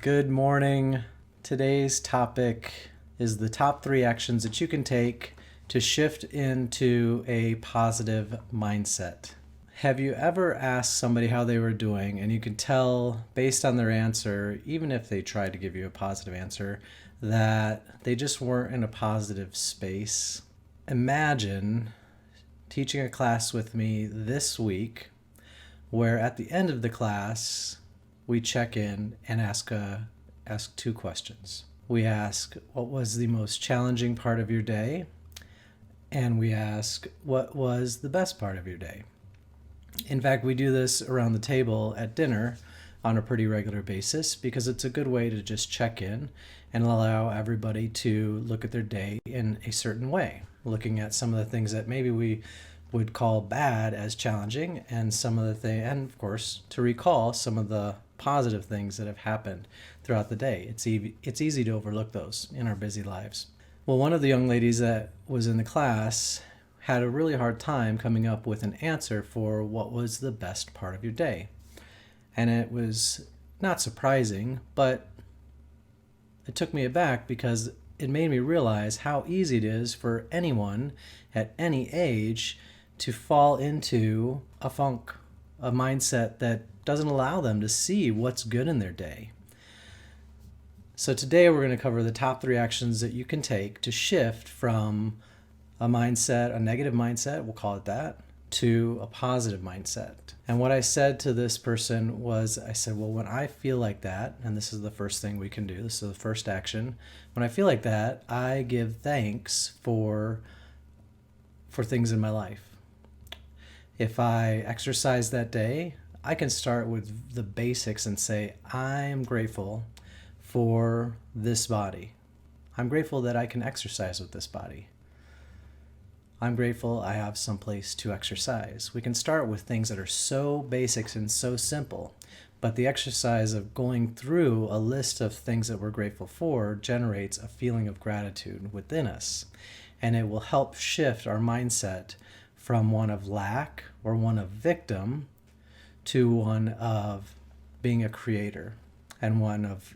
Good morning. Today's topic is the top 3 actions that you can take to shift into a positive mindset. Have you ever asked somebody how they were doing and you can tell based on their answer, even if they tried to give you a positive answer, that they just weren't in a positive space? Imagine teaching a class with me this week where at the end of the class, we check in and ask 2 questions. We ask, what was the most challenging part of your day? And we ask, what was the best part of your day? In fact, we do this around the table at dinner on a pretty regular basis because it's a good way to just check in and allow everybody to look at their day in a certain way, looking at some of the things that maybe we would call bad as challenging, and some of the things, and of course, to recall some of the positive things that have happened throughout the day. It's easy to overlook those in our busy lives. Well, one of the young ladies that was in the class had a really hard time coming up with an answer for what was the best part of your day. And it was not surprising, but it took me aback because it made me realize how easy it is for anyone at any age to fall into a funk, a mindset that doesn't allow them to see what's good in their day. So today we're going to cover the top 3 actions that you can take to shift from a mindset, a negative mindset, we'll call it that, to a positive mindset. And what I said to this person was, I said, well, when I feel like that, and this is the first thing we can do, this is the first action, when I feel like that, I give thanks for things in my life. If I exercise that day, I can start with the basics and say, I'm grateful for this body. I'm grateful that I can exercise with this body. I'm grateful I have some place to exercise. We can start with things that are so basic and so simple, but the exercise of going through a list of things that we're grateful for generates a feeling of gratitude within us, and it will help shift our mindset from one of lack or one of victim to one of being a creator and one of,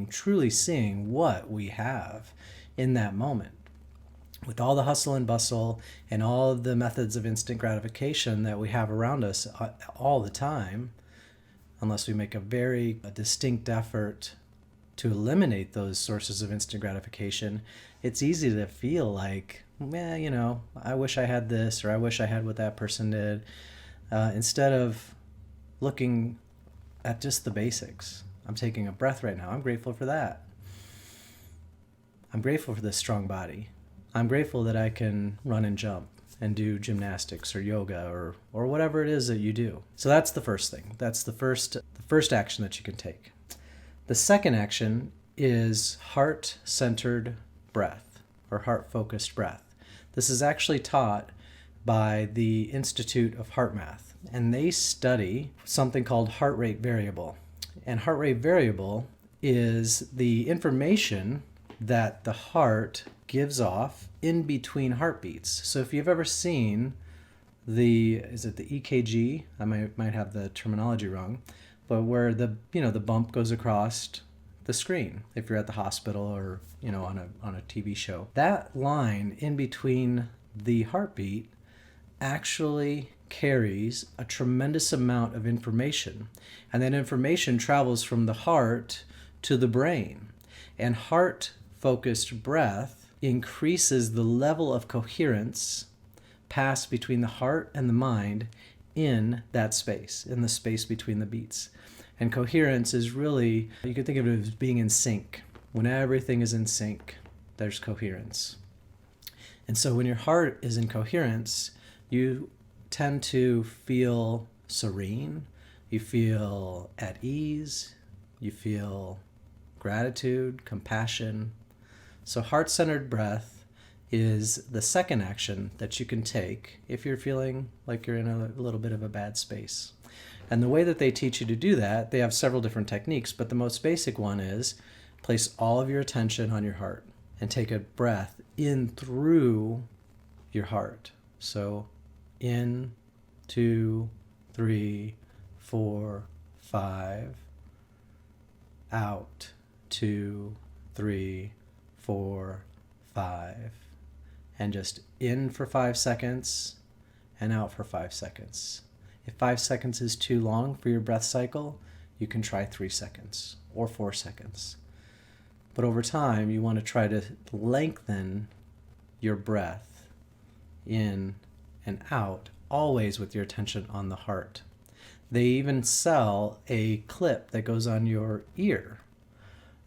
truly seeing what we have in that moment. With all the hustle and bustle and all of the methods of instant gratification that we have around us all the time, unless we make a very distinct effort to eliminate those sources of instant gratification, it's easy to feel like, I wish I had this, or I wish I had what that person did, instead of looking at just the basics. I'm taking a breath right now. I'm grateful for that. I'm grateful for this strong body. I'm grateful that I can run and jump and do gymnastics or yoga or whatever it is that you do. So that's the first thing. That's the first action that you can take. The second action is heart-centered breath or heart-focused breath. This is actually taught by the Institute of Heart Math, and they study something called heart rate variable. And heart rate variable is the information that the heart gives off in between heartbeats. So if you've ever seen is it the EKG? I might have the terminology wrong, but where the bump goes across the screen if you're at the hospital or on a TV show. That line in between the heartbeat actually carries a tremendous amount of information, and that information travels from the heart to the brain. And heart-focused breath increases the level of coherence passed between the heart and the mind in that space, in the space between the beats. And coherence is really, you could think of it as being in sync. When everything is in sync, there's coherence. And so when your heart is in coherence, you tend to feel serene, you feel at ease, you feel gratitude, compassion. So heart-centered breath is the second action that you can take if you're feeling like you're in a little bit of a bad space. And the way that they teach you to do that, they have several different techniques, but the most basic one is place all of your attention on your heart and take a breath in through your heart. So in, 2, 3, 4, 5. out, 2, 3, 4, 5. And just in for 5 seconds and out for 5 seconds. If 5 seconds is too long for your breath cycle, you can try 3 seconds or 4 seconds. But over time, you want to try to lengthen your breath in and out, always with your attention on the heart. They even sell a clip that goes on your ear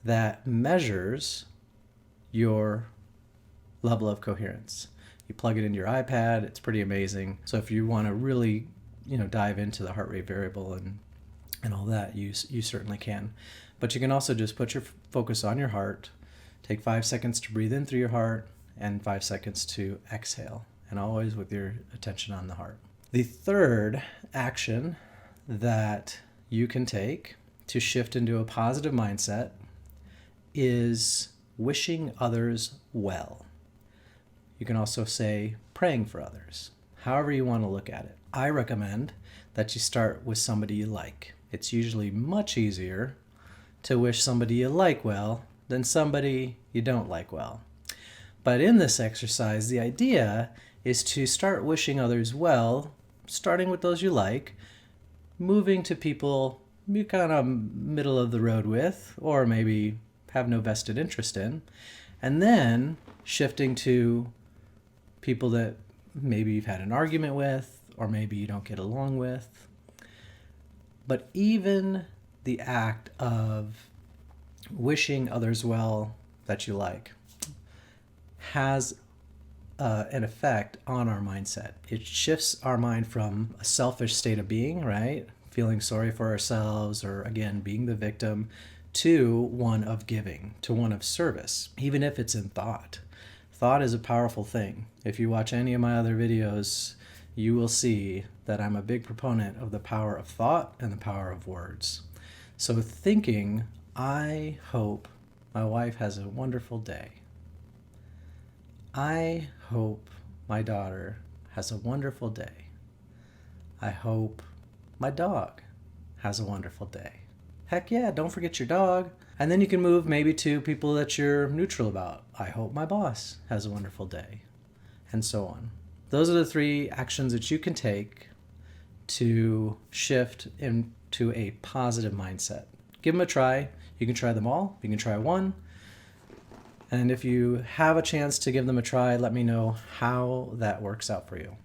that measures your level of coherence. You plug it into your iPad, it's pretty amazing. So if you want to really, dive into the heart rate variable and all that, you certainly can. But you can also just put your focus on your heart, take 5 seconds to breathe in through your heart, and 5 seconds to exhale, and always with your attention on the heart. The third action that you can take to shift into a positive mindset is wishing others well. You can also say praying for others, however you want to look at it. I recommend that you start with somebody you like. It's usually much easier to wish somebody you like well than somebody you don't like well. But in this exercise, the idea is to start wishing others well, starting with those you like, moving to people you kind of middle of the road with, or maybe have no vested interest in, and then shifting to people that maybe you've had an argument with, or maybe you don't get along with. But even the act of wishing others well that you like has an effect on our mindset. It shifts our mind from a selfish state of being, right? Feeling sorry for ourselves, or again, being the victim, to one of giving, to one of service, even if it's in thought. Thought is a powerful thing. If you watch any of my other videos, you will see that I'm a big proponent of the power of thought and the power of words. So thinking, I hope my wife has a wonderful day. I hope my daughter has a wonderful day. I hope my dog has a wonderful day. Heck yeah, don't forget your dog. And then you can move maybe to people that you're neutral about. I hope my boss has a wonderful day, and so on. Those are the 3 actions that you can take to shift into a positive mindset. Give them a try. You can try them all. You can try one. And if you have a chance to give them a try, let me know how that works out for you.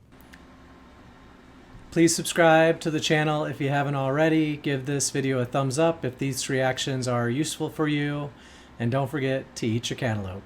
Please subscribe to the channel if you haven't already. Give this video a thumbs up if these 3 actions are useful for you. And don't forget to eat your cantaloupe.